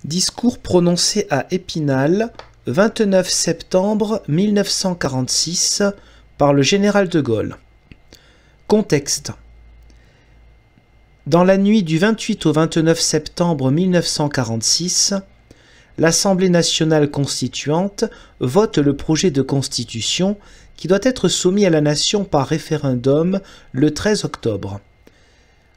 Discours prononcé à Épinal, 29 septembre 1946, par le général de Gaulle. Contexte. Dans la nuit du 28 au 29 septembre 1946, l'Assemblée nationale constituante vote le projet de constitution qui doit être soumis à la nation par référendum le 13 octobre.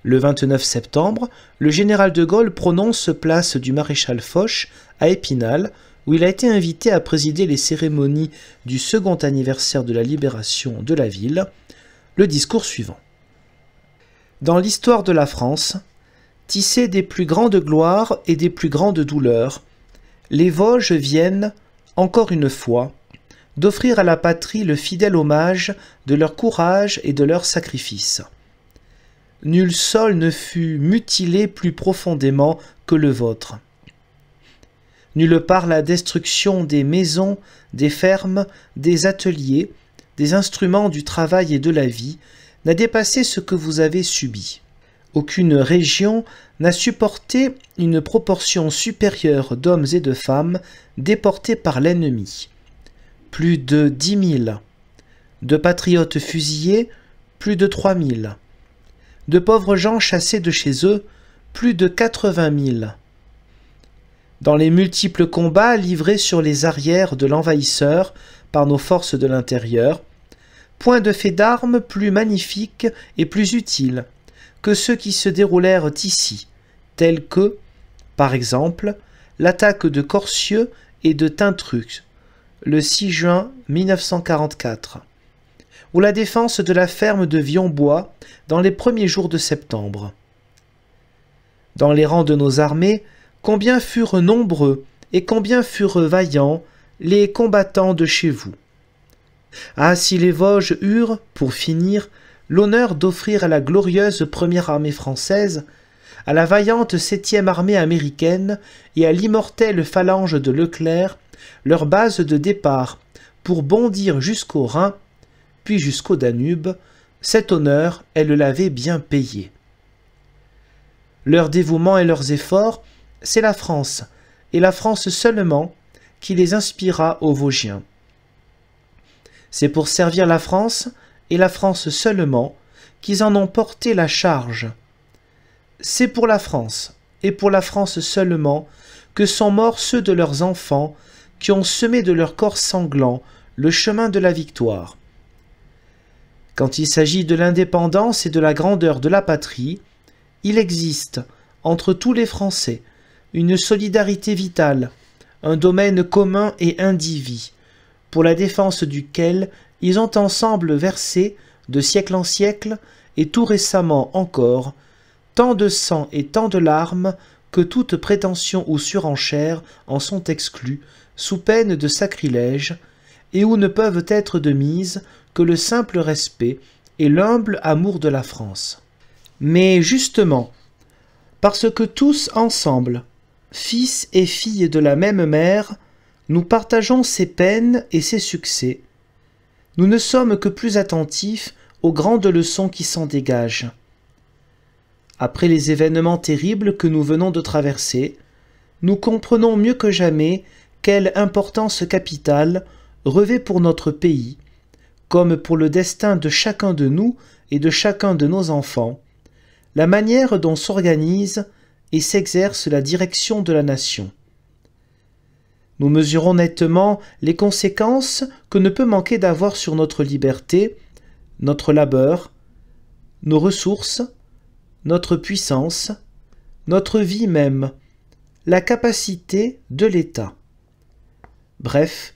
Le 29 septembre, le général de Gaulle prononce place du maréchal Foch à Épinal, où il a été invité à présider les cérémonies du second anniversaire de la libération de la ville, le discours suivant. Dans l'histoire de la France, tissée des plus grandes gloires et des plus grandes douleurs, les Vosges viennent, encore une fois, d'offrir à la patrie le fidèle hommage de leur courage et de leur sacrifice. Nul sol ne fut mutilé plus profondément que le vôtre. Nulle part la destruction des maisons, des fermes, des ateliers, des instruments du travail et de la vie n'a dépassé ce que vous avez subi. Aucune région n'a supporté une proportion supérieure d'hommes et de femmes déportés par l'ennemi. Plus de 10 000. De patriotes fusillés, plus de 3 000. De pauvres gens chassés de chez eux, plus de 80 000. Dans les multiples combats livrés sur les arrières de l'envahisseur par nos forces de l'intérieur, point de fait d'armes plus magnifiques et plus utiles que ceux qui se déroulèrent ici, tels que, par exemple, l'attaque de Corcieux et de Tintruc, le 6 juin 1944, ou la défense de la ferme de Vionbois dans les premiers jours de septembre. Dans les rangs de nos armées, combien furent nombreux et combien furent vaillants les combattants de chez vous. Ah, si les Vosges eurent, pour finir, l'honneur d'offrir à la glorieuse première armée française, à la vaillante 7e armée américaine et à l'immortelle phalange de Leclerc leur base de départ pour bondir jusqu'au Rhin, puis jusqu'au Danube, cet honneur, elles l'avaient bien payé. Leur dévouement et leurs efforts, c'est la France, et la France seulement, qui les inspira aux Vosgiens. C'est pour servir la France, et la France seulement, qu'ils en ont porté la charge. C'est pour la France, et pour la France seulement, que sont morts ceux de leurs enfants qui ont semé de leur corps sanglant le chemin de la victoire. Quand il s'agit de l'indépendance et de la grandeur de la patrie, il existe, entre tous les Français, une solidarité vitale, un domaine commun et indivis, pour la défense duquel ils ont ensemble versé, de siècle en siècle, et tout récemment encore, tant de sang et tant de larmes que toute prétention ou surenchère en sont exclues, sous peine de sacrilège, et où ne peuvent être de mise que le simple respect et l'humble amour de la France. Mais justement, parce que tous ensemble, fils et filles de la même mère, nous partageons ses peines et ses succès, nous ne sommes que plus attentifs aux grandes leçons qui s'en dégagent. Après les événements terribles que nous venons de traverser, nous comprenons mieux que jamais quelle importance capitale revêt pour notre pays, comme pour le destin de chacun de nous et de chacun de nos enfants, la manière dont s'organise et s'exerce la direction de la nation. Nous mesurons nettement les conséquences que ne peut manquer d'avoir sur notre liberté, notre labeur, nos ressources, notre puissance, notre vie même, la capacité de l'État. Bref,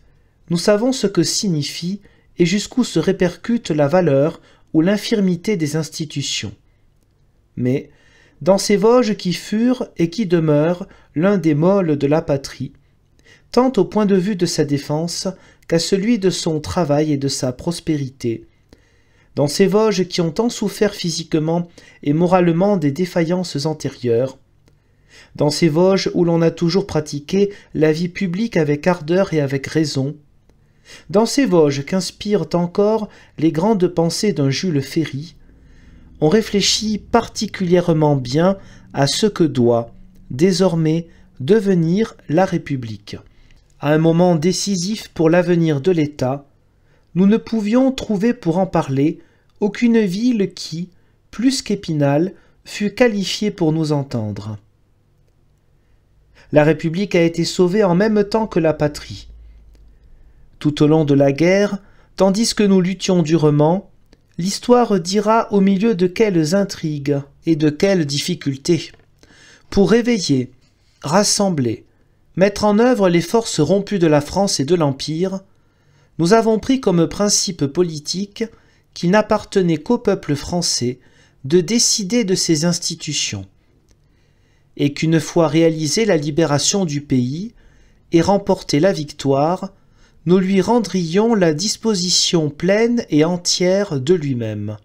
nous savons ce que signifie et jusqu'où se répercute la valeur ou l'infirmité des institutions. Mais, dans ces Vosges qui furent et qui demeurent l'un des môles de la patrie, tant au point de vue de sa défense qu'à celui de son travail et de sa prospérité, dans ces Vosges qui ont tant souffert physiquement et moralement des défaillances antérieures, dans ces Vosges où l'on a toujours pratiqué la vie publique avec ardeur et avec raison, dans ces Vosges qu'inspirent encore les grandes pensées d'un Jules Ferry, on réfléchit particulièrement bien à ce que doit, désormais, devenir la République. À un moment décisif pour l'avenir de l'État, nous ne pouvions trouver pour en parler aucune ville qui, plus qu'Épinal, fût qualifiée pour nous entendre. La République a été sauvée en même temps que la patrie. Tout au long de la guerre, tandis que nous luttions durement, l'histoire dira au milieu de quelles intrigues et de quelles difficultés, pour réveiller, rassembler, mettre en œuvre les forces rompues de la France et de l'Empire, nous avons pris comme principe politique qu'il n'appartenait qu'au peuple français de décider de ses institutions, et qu'une fois réalisée la libération du pays et remportée la victoire, nous lui rendrions la disposition pleine et entière de lui-même.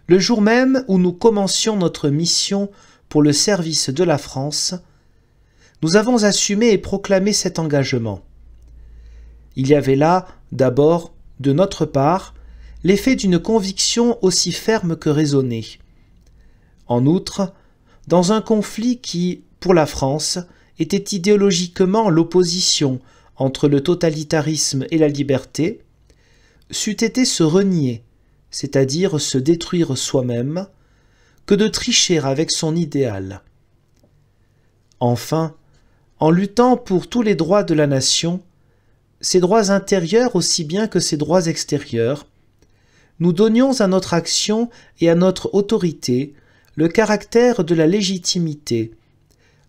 Le jour même où nous commencions notre mission pour le service de la France, nous avons assumé et proclamé cet engagement. Il y avait là, d'abord, de notre part, l'effet d'une conviction aussi ferme que raisonnée. En outre, dans un conflit qui, pour la France, était idéologiquement l'opposition entre le totalitarisme et la liberté, c'eût été se renier, c'est-à-dire se détruire soi-même, que de tricher avec son idéal. Enfin, en luttant pour tous les droits de la nation, ses droits intérieurs aussi bien que ses droits extérieurs, nous donnions à notre action et à notre autorité le caractère de la légitimité.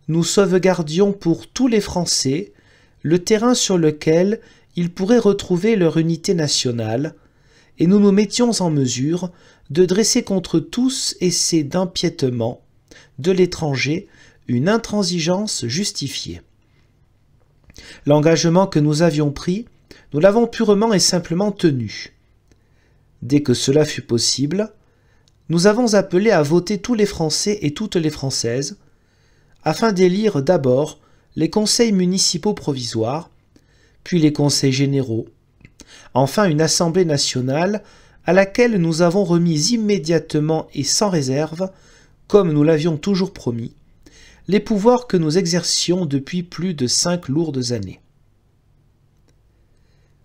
Nous sauvegardions pour tous les Français le terrain sur lequel ils pourraient retrouver leur unité nationale, et nous nous mettions en mesure de dresser contre tous essais d'empiètement de l'étranger une intransigeance justifiée. L'engagement que nous avions pris, nous l'avons purement et simplement tenu. Dès que cela fut possible, nous avons appelé à voter tous les Français et toutes les Françaises, afin d'élire d'abord les conseils municipaux provisoires, puis les conseils généraux, enfin une assemblée nationale à laquelle nous avons remis immédiatement et sans réserve, comme nous l'avions toujours promis, les pouvoirs que nous exercions depuis plus de 5 lourdes années.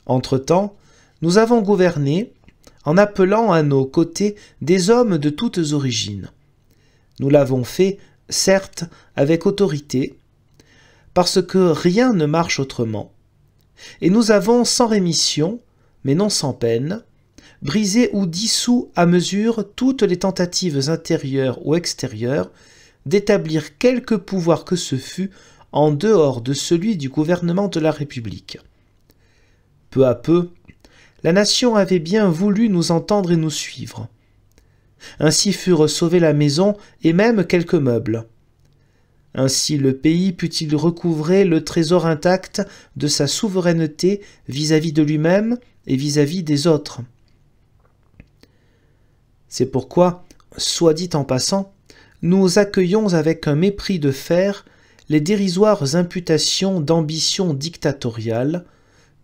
Entre-temps, nous avons gouverné en appelant à nos côtés des hommes de toutes origines. Nous l'avons fait, certes, avec autorité, parce que rien ne marche autrement, et nous avons sans rémission, mais non sans peine, brisé ou dissous à mesure toutes les tentatives intérieures ou extérieures d'établir quelque pouvoir que ce fût en dehors de celui du gouvernement de la République. Peu à peu, la nation avait bien voulu nous entendre et nous suivre. Ainsi furent sauvées la maison et même quelques meubles. Ainsi le pays put-il recouvrer le trésor intact de sa souveraineté vis-à-vis de lui-même et vis-à-vis des autres. C'est pourquoi, soit dit en passant, nous accueillons avec un mépris de fer les dérisoires imputations d'ambition dictatoriale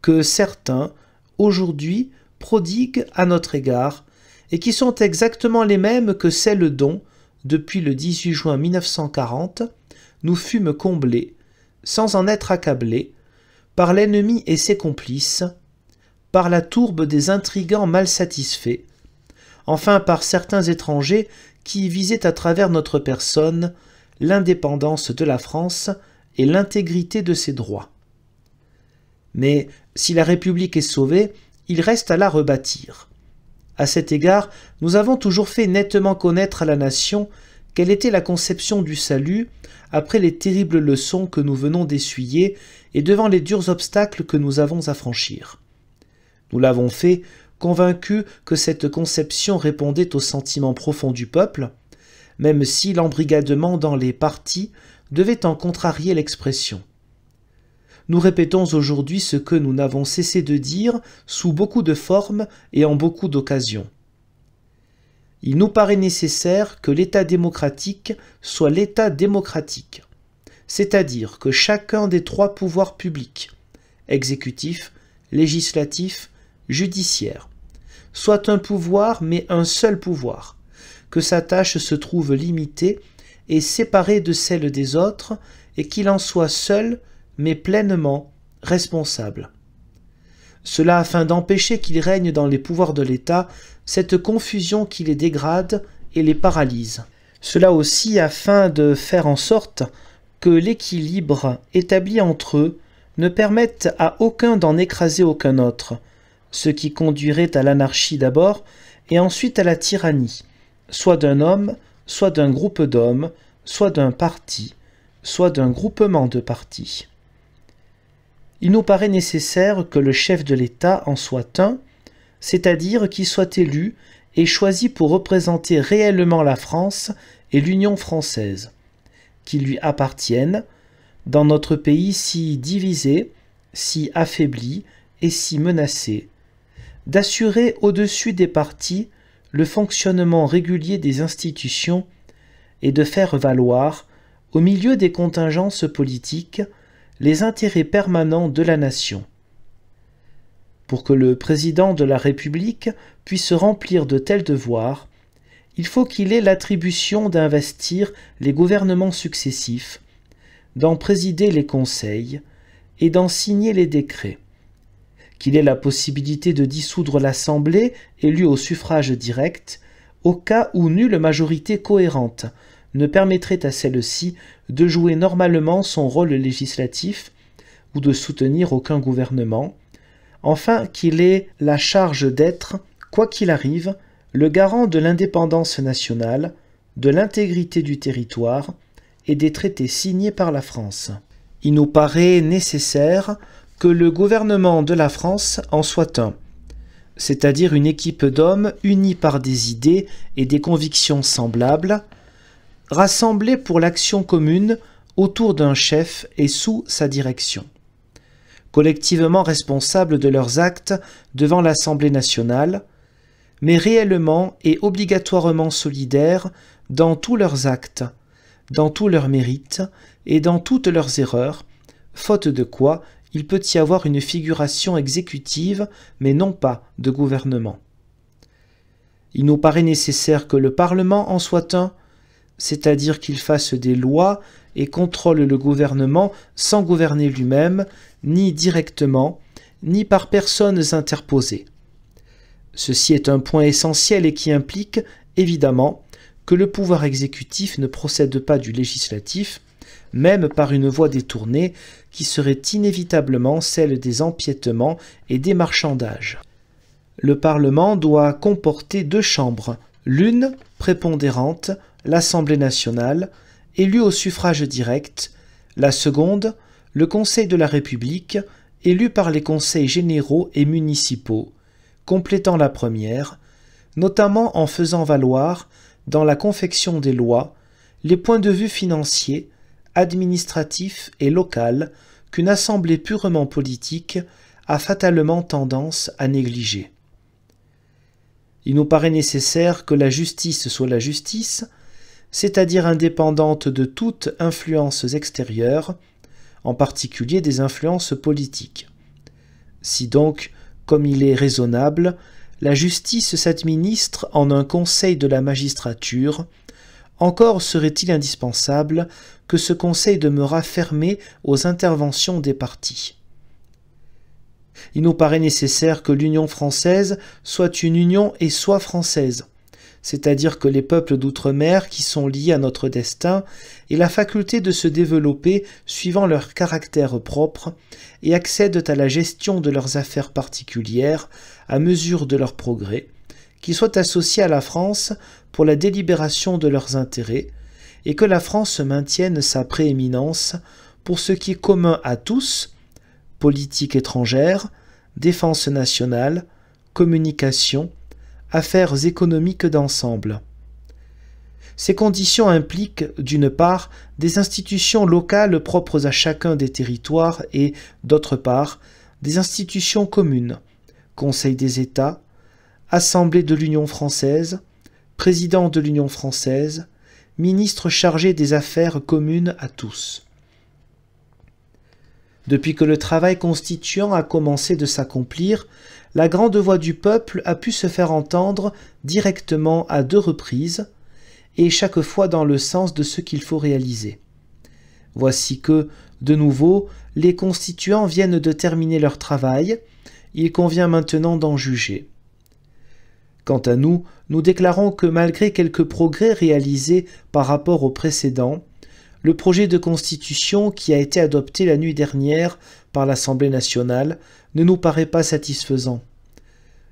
que certains, aujourd'hui, prodiguent à notre égard et qui sont exactement les mêmes que celles dont, depuis le 18 juin 1940, nous fûmes comblés, sans en être accablés, par l'ennemi et ses complices, par la tourbe des intrigants mal satisfaits, enfin par certains étrangers qui visaient à travers notre personne l'indépendance de la France et l'intégrité de ses droits. Mais si la République est sauvée, il reste à la rebâtir. À cet égard, nous avons toujours fait nettement connaître à la nation quelle était la conception du salut après les terribles leçons que nous venons d'essuyer et devant les durs obstacles que nous avons à franchir. Nous l'avons fait convaincus que cette conception répondait au sentiment profond du peuple, même si l'embrigadement dans les partis devait en contrarier l'expression. Nous répétons aujourd'hui ce que nous n'avons cessé de dire sous beaucoup de formes et en beaucoup d'occasions. Il nous paraît nécessaire que l'État démocratique soit l'État démocratique, c'est-à-dire que chacun des 3 pouvoirs publics, exécutif, législatif, judiciaire, soit un pouvoir mais un seul pouvoir, que sa tâche se trouve limitée et séparée de celle des autres et qu'il en soit seul, mais pleinement, responsable. Cela afin d'empêcher qu'il règne dans les pouvoirs de l'État cette confusion qui les dégrade et les paralyse. Cela aussi afin de faire en sorte que l'équilibre établi entre eux ne permette à aucun d'en écraser aucun autre, ce qui conduirait à l'anarchie d'abord et ensuite à la tyrannie, soit d'un homme, soit d'un groupe d'hommes, soit d'un parti, soit d'un groupement de partis. Il nous paraît nécessaire que le chef de l'État en soit un, c'est-à-dire qu'il soit élu et choisi pour représenter réellement la France et l'Union française, qu'il lui appartienne, dans notre pays si divisé, si affaibli et si menacé, d'assurer au-dessus des partis le fonctionnement régulier des institutions et de faire valoir, au milieu des contingences politiques, les intérêts permanents de la nation. Pour que le président de la République puisse remplir de tels devoirs, il faut qu'il ait l'attribution d'investir les gouvernements successifs, d'en présider les conseils et d'en signer les décrets, qu'il ait la possibilité de dissoudre l'Assemblée élue au suffrage direct, au cas où nulle majorité cohérente ne permettrait à celle-ci de jouer normalement son rôle législatif ou de soutenir aucun gouvernement, enfin qu'il ait la charge d'être, quoi qu'il arrive, le garant de l'indépendance nationale, de l'intégrité du territoire et des traités signés par la France. Il nous paraît nécessaire que le gouvernement de la France en soit un, c'est-à-dire une équipe d'hommes unis par des idées et des convictions semblables, rassemblés pour l'action commune autour d'un chef et sous sa direction, collectivement responsables de leurs actes devant l'Assemblée nationale, mais réellement et obligatoirement solidaires dans tous leurs actes, dans tous leurs mérites et dans toutes leurs erreurs, faute de quoi il peut y avoir une figuration exécutive, mais non pas de gouvernement. Il nous paraît nécessaire que le Parlement en soit un, c'est-à-dire qu'il fasse des lois et contrôle le gouvernement sans gouverner lui-même, ni directement, ni par personnes interposées. Ceci est un point essentiel et qui implique, évidemment, que le pouvoir exécutif ne procède pas du législatif, même par une voie détournée qui serait inévitablement celle des empiètements et des marchandages. Le Parlement doit comporter deux chambres, l'une prépondérante, l'Assemblée nationale, élue au suffrage direct, la seconde, le Conseil de la République, élu par les conseils généraux et municipaux, complétant la première, notamment en faisant valoir, dans la confection des lois, les points de vue financiers, administratifs et local qu'une assemblée purement politique a fatalement tendance à négliger. Il nous paraît nécessaire que la justice soit la justice, c'est-à-dire indépendante de toute influence extérieure, en particulier des influences politiques. Si donc, comme il est raisonnable, la justice s'administre en un conseil de la magistrature, encore serait-il indispensable que ce conseil demeurât fermé aux interventions des partis. Il nous paraît nécessaire que l'Union française soit une union et soit française, c'est-à-dire que les peuples d'outre-mer qui sont liés à notre destin aient la faculté de se développer suivant leur caractère propre et accèdent à la gestion de leurs affaires particulières à mesure de leur progrès, qu'ils soient associés à la France pour la délibération de leurs intérêts, et que la France maintienne sa prééminence pour ce qui est commun à tous, politique étrangère, défense nationale, communication, affaires économiques d'ensemble. Ces conditions impliquent, d'une part, des institutions locales propres à chacun des territoires et, d'autre part, des institutions communes, Conseil des États, Assemblée de l'Union française, Président de l'Union française, ministre chargé des affaires communes à tous. Depuis que le travail constituant a commencé de s'accomplir, la grande voix du peuple a pu se faire entendre directement à 2 reprises, et chaque fois dans le sens de ce qu'il faut réaliser. Voici que, de nouveau, les constituants viennent de terminer leur travail, il convient maintenant d'en juger. Quant à nous, nous déclarons que malgré quelques progrès réalisés par rapport au précédent, le projet de constitution qui a été adopté la nuit dernière par l'Assemblée nationale ne nous paraît pas satisfaisant.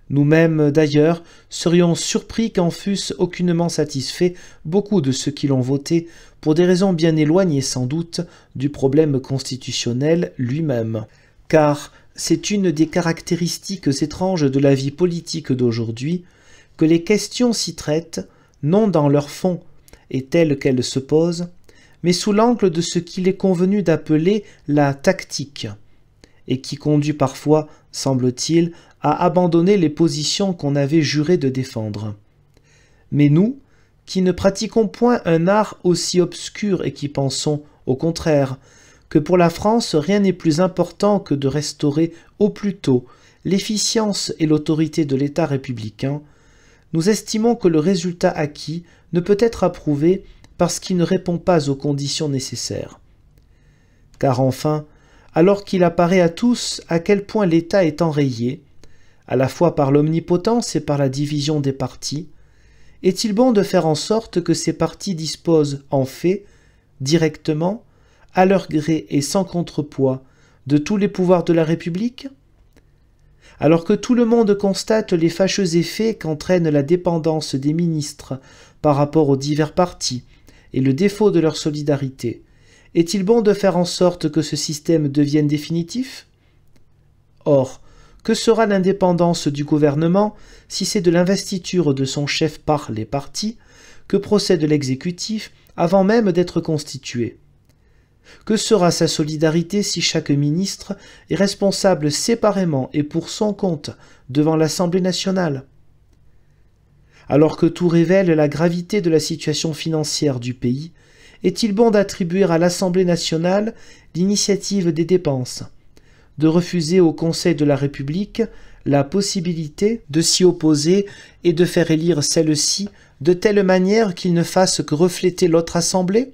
Nous-mêmes, d'ailleurs, serions surpris qu'en fussent aucunement satisfaits beaucoup de ceux qui l'ont voté, pour des raisons bien éloignées sans doute du problème constitutionnel lui-même. Car c'est une des caractéristiques étranges de la vie politique d'aujourd'hui, que les questions s'y traitent, non dans leur fond et telles qu'elles se posent, mais sous l'angle de ce qu'il est convenu d'appeler la tactique, et qui conduit parfois, semble-t-il, à abandonner les positions qu'on avait juré de défendre. Mais nous, qui ne pratiquons point un art aussi obscur et qui pensons, au contraire, que pour la France rien n'est plus important que de restaurer au plus tôt l'efficience et l'autorité de l'État républicain, nous estimons que le résultat acquis ne peut être approuvé parce qu'il ne répond pas aux conditions nécessaires. Car enfin, alors qu'il apparaît à tous à quel point l'État est enrayé, à la fois par l'omnipotence et par la division des partis, est-il bon de faire en sorte que ces partis disposent en fait, directement, à leur gré et sans contrepoids, de tous les pouvoirs de la République ? Alors que tout le monde constate les fâcheux effets qu'entraîne la dépendance des ministres par rapport aux divers partis et le défaut de leur solidarité, est-il bon de faire en sorte que ce système devienne définitif ? Or, que sera l'indépendance du gouvernement si c'est de l'investiture de son chef par les partis que procède l'exécutif avant même d'être constitué ? Que sera sa solidarité si chaque ministre est responsable séparément et pour son compte devant l'Assemblée nationale ? Alors que tout révèle la gravité de la situation financière du pays, est-il bon d'attribuer à l'Assemblée nationale l'initiative des dépenses, de refuser au Conseil de la République la possibilité de s'y opposer et de faire élire celle-ci de telle manière qu'il ne fasse que refléter l'autre Assemblée ?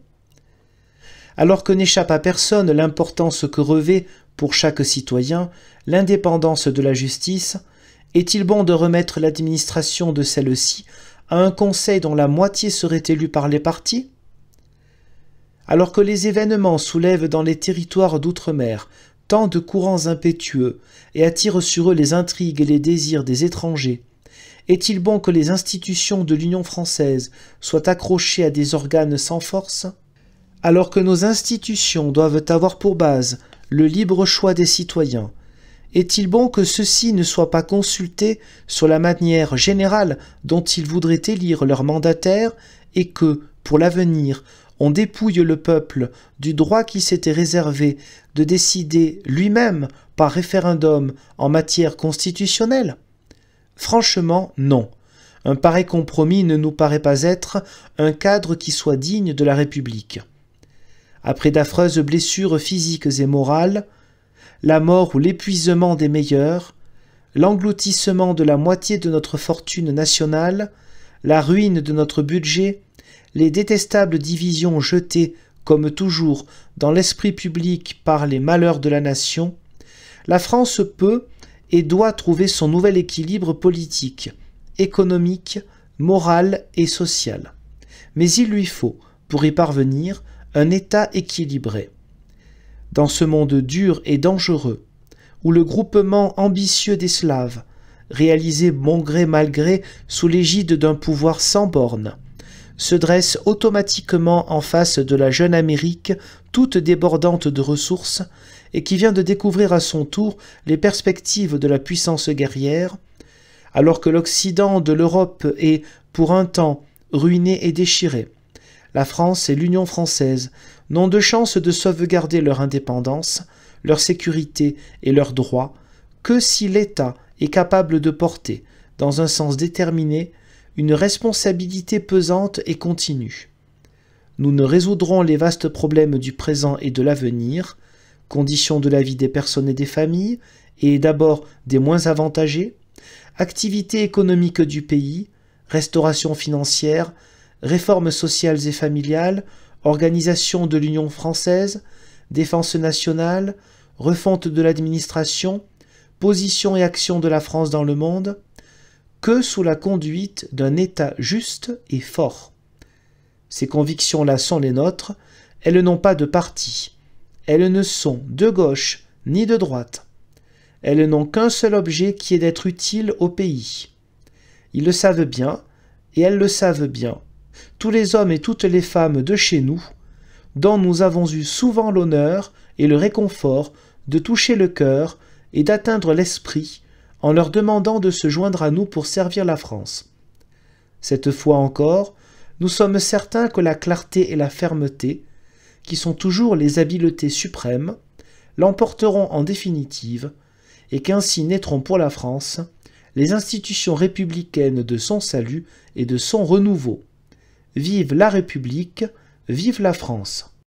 Alors que n'échappe à personne l'importance que revêt pour chaque citoyen l'indépendance de la justice, est-il bon de remettre l'administration de celle-ci à un conseil dont la moitié serait élue par les partis ? Alors que les événements soulèvent dans les territoires d'outre-mer tant de courants impétueux et attirent sur eux les intrigues et les désirs des étrangers, est-il bon que les institutions de l'Union française soient accrochées à des organes sans force ? Alors que nos institutions doivent avoir pour base le libre choix des citoyens, est-il bon que ceux-ci ne soient pas consultés sur la manière générale dont ils voudraient élire leurs mandataires et que, pour l'avenir, on dépouille le peuple du droit qui s'était réservé de décider lui-même par référendum en matière constitutionnelle ? Franchement, non. Un pareil compromis ne nous paraît pas être un cadre qui soit digne de la République. Après d'affreuses blessures physiques et morales, la mort ou l'épuisement des meilleurs, l'engloutissement de la moitié de notre fortune nationale, la ruine de notre budget, les détestables divisions jetées, comme toujours, dans l'esprit public par les malheurs de la nation, la France peut et doit trouver son nouvel équilibre politique, économique, moral et social. Mais il lui faut, pour y parvenir, un État équilibré. Dans ce monde dur et dangereux, où le groupement ambitieux des Slaves, réalisé bon gré mal gré sous l'égide d'un pouvoir sans bornes, se dresse automatiquement en face de la jeune Amérique toute débordante de ressources et qui vient de découvrir à son tour les perspectives de la puissance guerrière, alors que l'Occident de l'Europe est, pour un temps, ruiné et déchiré, la France et l'Union française n'ont de chance de sauvegarder leur indépendance, leur sécurité et leurs droits que si l'État est capable de porter, dans un sens déterminé, une responsabilité pesante et continue. Nous ne résoudrons les vastes problèmes du présent et de l'avenir, conditions de la vie des personnes et des familles, et d'abord des moins avantagés, activité économique du pays, restauration financière, réformes sociales et familiales, organisation de l'Union française, défense nationale, refonte de l'administration, position et action de la France dans le monde, que sous la conduite d'un État juste et fort. Ces convictions-là sont les nôtres, elles n'ont pas de parti, elles ne sont de gauche ni de droite. Elles n'ont qu'un seul objet qui est d'être utiles au pays. Ils le savent bien, et elles le savent bien, tous les hommes et toutes les femmes de chez nous, dont nous avons eu souvent l'honneur et le réconfort de toucher le cœur et d'atteindre l'esprit en leur demandant de se joindre à nous pour servir la France. Cette fois encore, nous sommes certains que la clarté et la fermeté, qui sont toujours les habiletés suprêmes, l'emporteront en définitive, et qu'ainsi naîtront pour la France les institutions républicaines de son salut et de son renouveau. Vive la République, vive la France!